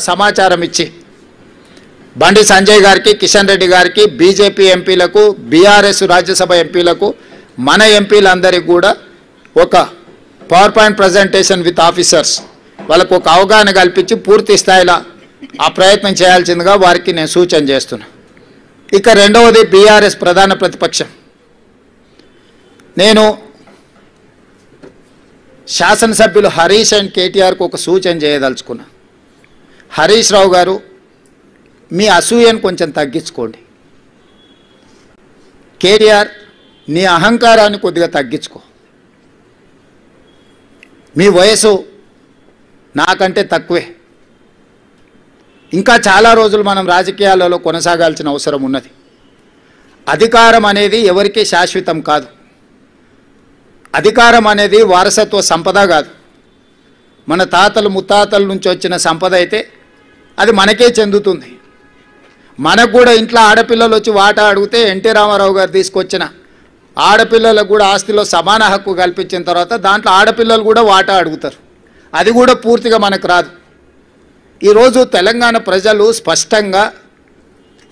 సమాచారం ఇచ్చి బండి సంజయ్ గారికి, కిషన్ రెడ్డి గారికి, బీజేపీ ఎంపీలకు, బీఆర్ఎస్ రాజ్యసభ ఎంపీలకు, మన ఎంపీలందరికీ కూడా ఒక power point presentation with officers వాళ్ళకు ఒక అవగాహన కల్పించి పూర్తి స్థాయిలో ఆ ప్రయత్నం చేయాల్సిందిగా వారికి నేను సూచన చేస్తున్నా. ఇక రెండవది బీఆర్ఎస్ ప్రధాన ప్రతిపక్షం. నేను శాసనసభ్యులు హరీష్ అండ్ కేటీఆర్కు ఒక సూచన చేయదలుచుకున్నా. హరీష్ రావు గారు, మీ అసూయను కొంచెం తగ్గించుకోండి. కేటీఆర్, నీ అహంకారాన్ని కొద్దిగా తగ్గించుకో. మీ వయసు నాకంటే తక్కువే. ఇంకా చాలా రోజులు మనం రాజకీయాలలో కొనసాగాల్సిన అవసరం ఉన్నది. అధికారం అనేది ఎవరికీ శాశ్వతం కాదు. అధికారం అనేది వారసత్వ సంపద కాదు. మన తాతలు ముత్తాతల నుంచి వచ్చిన సంపద అయితే అది మనకే చెందుతుంది. మనకు కూడా ఇంట్లో ఆడపిల్లలు వచ్చి వాటా అడిగితే ఎన్టీ రామారావు గారు తీసుకొచ్చిన ఆడపిల్లలకు కూడా ఆస్తిలో సమాన హక్కు కల్పించిన తర్వాత దాంట్లో ఆడపిల్లలు కూడా వాటా అడుగుతారు. అది కూడా పూర్తిగా మనకు రాదు. ఈరోజు తెలంగాణ ప్రజలు స్పష్టంగా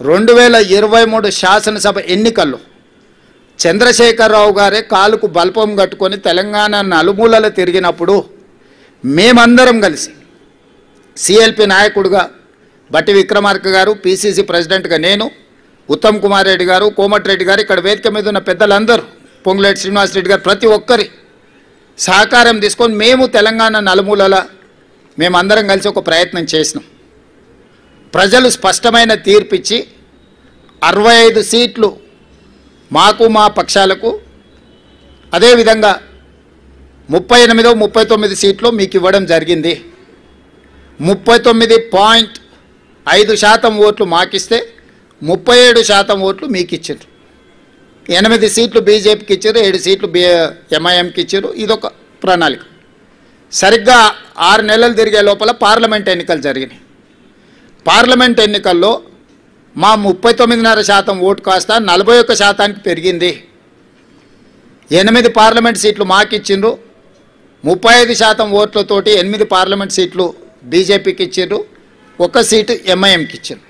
2023 శాసనసభ ఎన్నికల్లో చంద్రశేఖరరావు గారే కాలుకు బల్పం కట్టుకొని తెలంగాణ నలుమూలలు తిరిగినప్పుడు మేమందరం కలిసి సిఎల్పి నాయకుడిగా బట్టి విక్రమార్క గారు, పిసిసి ప్రెసిడెంట్గా నేను, ఉత్తమ్ కుమార్ రెడ్డి గారు, కోమటిరెడ్డి గారు, ఇక్కడ వేదిక మీద ఉన్న పెద్దలందరూ, పొంగులేటి శ్రీనివాసరెడ్డి గారు, ప్రతి ఒక్కరి సహకారం తీసుకొని మేము తెలంగాణ నలుమూలల మేమందరం కలిసి ఒక ప్రయత్నం చేసినాం. ప్రజలు స్పష్టమైన తీర్పిచ్చి 65 సీట్లు మాకు, మా పక్షాలకు, అదేవిధంగా 38-39 సీట్లు మీకు ఇవ్వడం జరిగింది. 39.5% ఓట్లు మాకిస్తే 37% ఓట్లు మీకు ఇచ్చారు. 8 సీట్లు బీజేపీకి ఇచ్చారు, 7 సీట్లు ఎంఐఎంకి ఇచ్చారు. ఇదొక ప్రణాళిక. సరిగ్గా 6 నెలలు తిరిగే లోపల పార్లమెంట్ ఎన్నికలు జరిగినాయి. పార్లమెంట్ ఎన్నికల్లో మా 39.5% ఓటు కాస్త 41%కి పెరిగింది. 8 పార్లమెంట్ సీట్లు మాకు ఇచ్చిండ్రు. 35% ఓట్లతోటి 8 పార్లమెంట్ సీట్లు బీజేపీకి ఇచ్చిండ్రు, 1 సీటు ఎంఐఎంకి ఇచ్చిండ్రు.